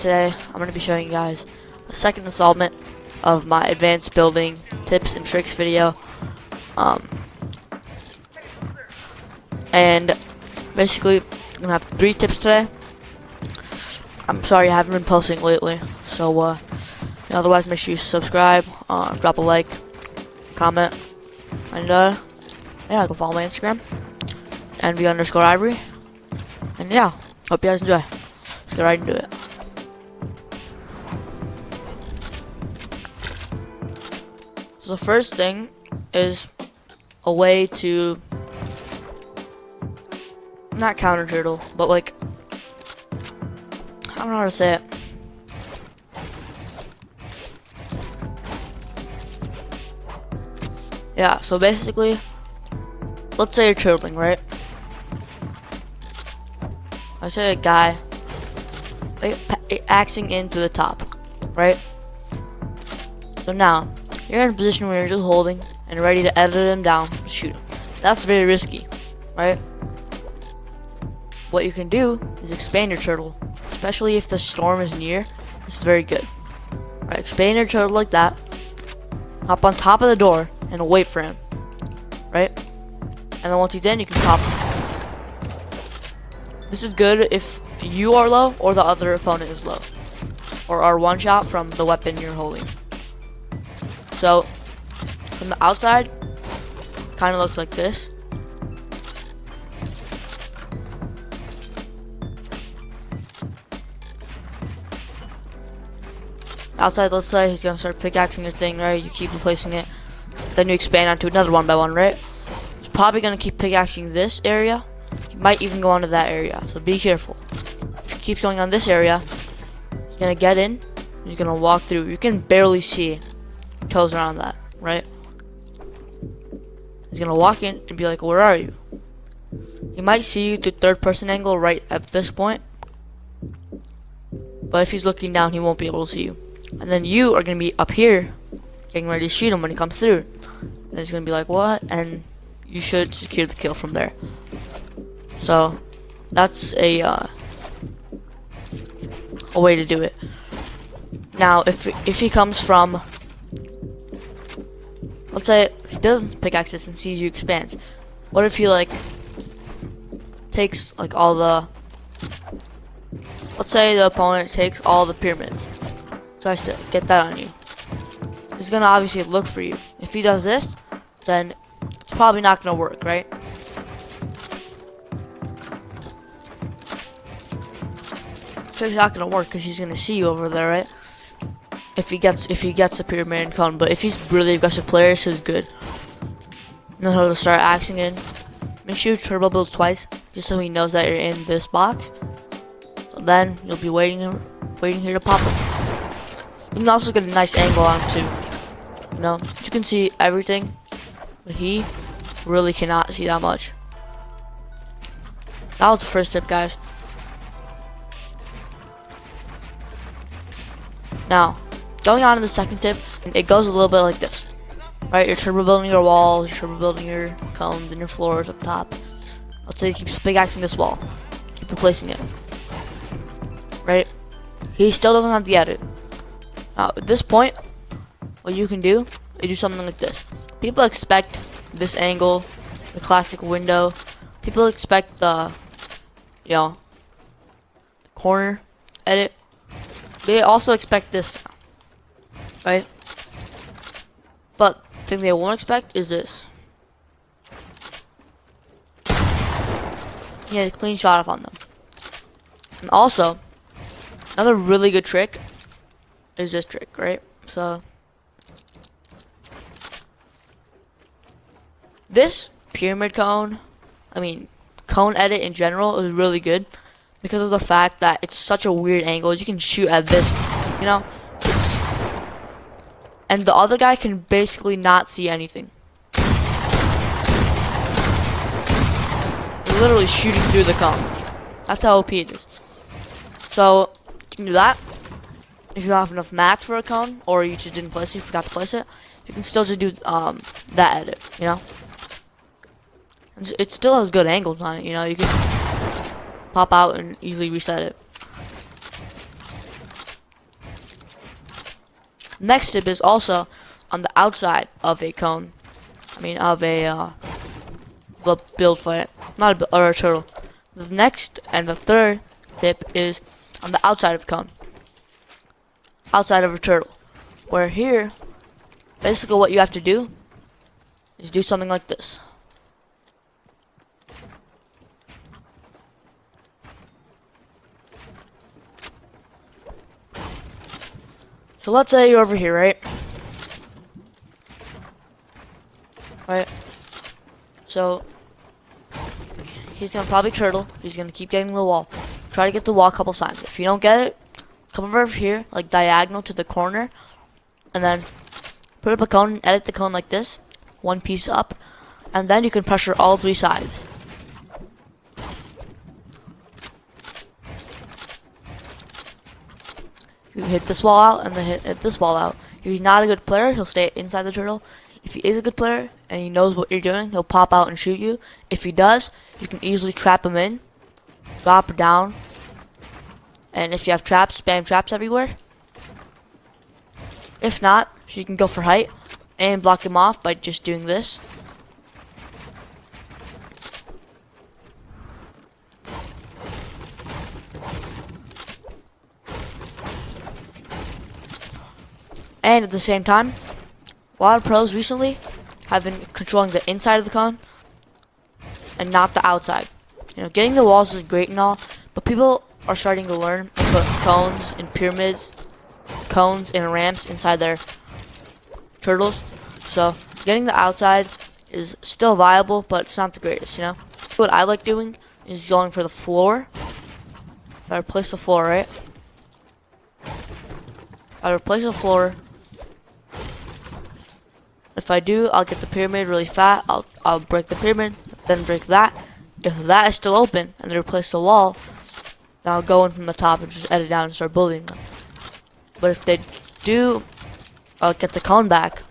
today I'm going to be showing you guys a second installment of my advanced building tips and tricks video. And basically, I'm going to have 3 tips today. I'm sorry I haven't been posting lately, so otherwise make sure you subscribe, drop a like, comment, and yeah, go follow my Instagram, NV_Ivory, and yeah, hope you guys enjoy. Let's get right into it. So the first thing is a way to not counter turtle, but like, I don't know how to say it. Yeah, so basically, let's say you're turtling, right? Let's say a guy axing in through the top, right? So now, you're in a position where you're just holding and ready to edit him down and shoot him. That's very risky, right? What you can do is expand your turtle, especially if the storm is near. This is very good. Right, expand your turtle like that, hop on top of the door, and wait for him, right? And then once he's in, you can pop him. This is good if you are low or the other opponent is low, or are one shot from the weapon you're holding. So from the outside, kind of looks like this. Outside, let's say he's gonna start pickaxing your thing, right? You keep replacing it, then you expand onto another one by one, right? He's probably gonna keep pickaxing this area. He might even go onto that area, so be careful. If he keeps going on this area, he's gonna get in, and he's gonna walk through. You can barely see toes around that, right? He's gonna walk in and be like, "Where are you?" He might see you through third-person angle right at this point, but if he's looking down, he won't be able to see you. And then you are gonna be up here, getting ready to shoot him when he comes through. And he's gonna be like, "What?" And you should secure the kill from there. So that's a way to do it. Now, if he comes from, let's say he doesn't pickaxe this and sees you expands. What if he like takes like all the, let's say the opponent takes all the pyramids, tries to get that on you. He's gonna obviously look for you. If he does this, then it's probably not gonna work, right? Trick's not gonna work because he's gonna see you over there, right? If he gets a pyramid and cone, but if he's really aggressive player, so he's good. Know how to start axing in. Make sure you turbo build twice, just so he knows that you're in this box. So then you'll be waiting here to pop him. You can also get a nice angle on him too. You know, you can see everything, but he really cannot see that much. That was the first tip, guys. Now, going on to the second tip, it goes a little bit like this. Right, you're turbo building your walls, you're turbo building your cones and your floors up top. Let's say you keep pickaxing this wall. Keep replacing it. Right? He still doesn't have the edit. Now, at this point, what you can do is do something like this. People expect this angle, the classic window. People expect the, the corner edit. They also expect this, right? But the thing they won't expect is this. Yeah, a clean shot off on them. And also, another really good trick is this trick, right? So this pyramid cone, cone edit in general is really good because of the fact that it's such a weird angle. You can shoot at this, and the other guy can basically not see anything. You're literally shooting through the cone. That's how OP it is. So you can do that. If you don't have enough mats for a cone, or you just didn't place it, you forgot to place it, you can still just do that edit, And it still has good angles on it, you can pop out and easily reset it. Next tip is also on the outside of a cone. I mean, of a build fight, not a or a turtle. The next and the third tip is on the outside of a cone, outside of a turtle. Where here, basically what you have to do is do something like this. So let's say you're over here, right? Right. So he's gonna probably turtle. He's gonna keep getting the wall. Try to get the wall a couple times. If you don't get it, come over here, like diagonal to the corner, and then put up a cone and edit the cone like this, one piece up, and then you can pressure all three sides. You hit this wall out and then hit this wall out. If he's not a good player, he'll stay inside the turtle. If he is a good player and he knows what you're doing, he'll pop out and shoot you. If he does, you can easily trap him in, drop down, and if you have traps, spam traps everywhere. If not, you can go for height and block him off by just doing this. And at the same time, a lot of pros recently have been controlling the inside of the cone and not the outside. You know, getting the walls is great and all, but people are starting to learn to put cones and pyramids, cones and ramps inside their turtles. So getting the outside is still viable, but it's not the greatest, you know. What I like doing is going for the floor. If I replace the floor, right? I replace the floor. If I do, I'll get the pyramid really fat. I'll break the pyramid, then break that. If that is still open and they replace the wall, then I'll go in from the top and just edit down and start building them. But if they do, I'll get the cone back.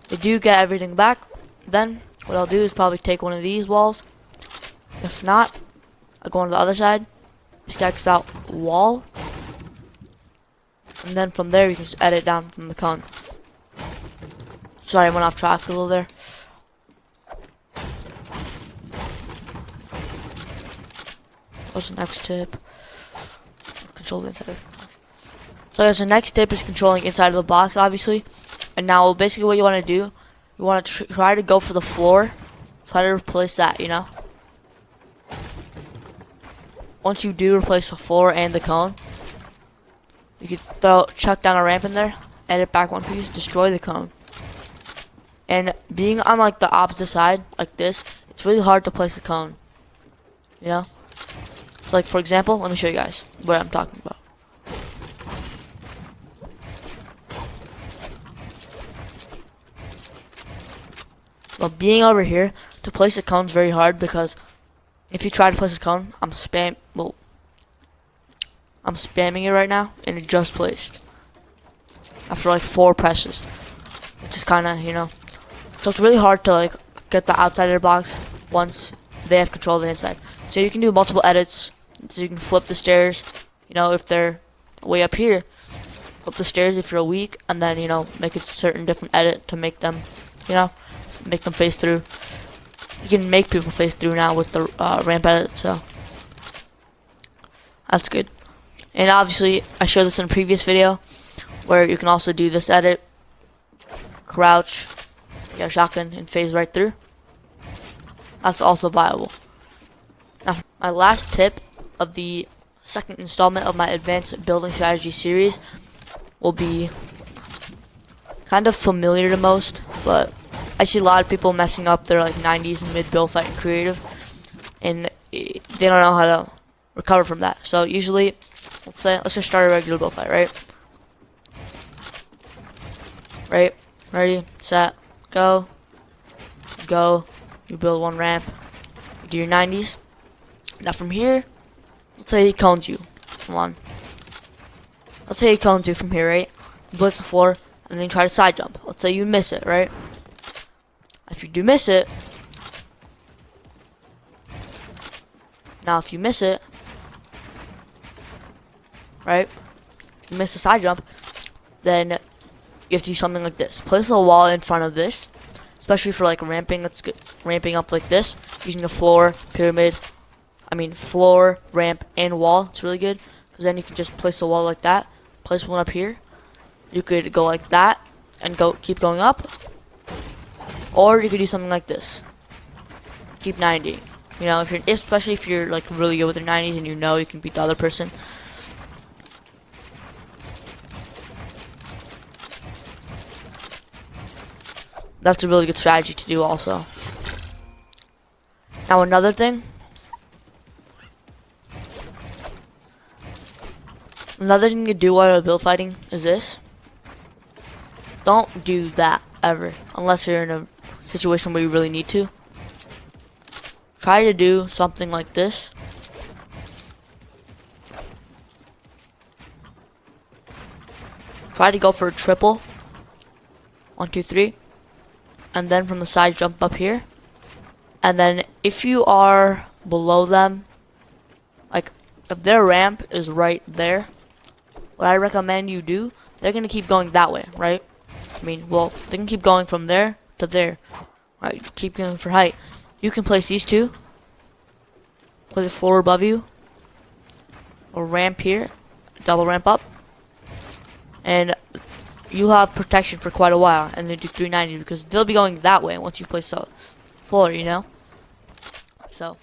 They do get everything back, then what I'll do is probably take one of these walls. If not, I'll go on the other side, pickaxe out wall, and then from there you can just edit down from the cone. Sorry, I went off track a little there. What's the next tip? Control the inside of the box. So guys, the next tip is controlling inside of the box, obviously. And now basically what you want to do, you want to try to go for the floor. Try to replace that, you know. Once you do replace the floor and the cone, you can chuck down a ramp in there, edit back one piece, destroy the cone. And being on like the opposite side, like this, it's really hard to place a cone. You know? So like for example, let me show you guys what I'm talking about. Well, being over here, to place a cone is very hard because if you try to place a cone, I'm spamming it right now, and it just placed after like 4 presses, which is kind of, you know, so it's really hard to like get the outside of the box once they have control of the inside. So you can do multiple edits. So you can flip the stairs, you know, if they're way up here, flip the stairs if you're weak, and then, you know, make a certain different edit to make them, you know, make them face through. You can make people face through now with the ramp edit, so that's good. And obviously, I showed this in a previous video, where you can also do this edit, crouch, get a shotgun, and phase right through. That's also viable. Now, my last tip of the second installment of my advanced building strategy series will be kind of familiar to most, but I see a lot of people messing up their like 90s and mid build fight and creative, and they don't know how to recover from that. So usually, let's just start a regular build fight, right? Right, ready, set, go. You build one ramp. You do your 90s. Now from here, let's say he cones you. Come on. Let's say he cones you from here, right? You blitz the floor, and then you try to side jump. Let's say you miss it, right? If you do miss it, now if you miss it, right? If you miss a side jump, then you have to do something like this. Place a wall in front of this, especially for like ramping. Let's get ramping up like this, using the floor, floor, ramp, and wall. It's really good because then you can just place a wall like that. Place one up here. You could go like that and keep going up, or you could do something like this. Keep 90. You know, especially if you're like really good with your 90s and you know you can beat the other person. That's a really good strategy to do also. Now another thing to do while you're build fighting is this. Don't do that ever unless you're in a situation where you really need to. Try to do something like this. Try to go for a triple. 1, 2, 3. And then from the side jump up here. And then if you are below them, like if their ramp is right there, what I recommend you do, they're gonna keep going that way, right? They can keep going from there to there. Right, keep going for height. You can place these two. Place the floor above you. A ramp here. Double ramp up. And you'll have protection for quite a while. And then do 390 because they'll be going that way once you place the floor, you know? So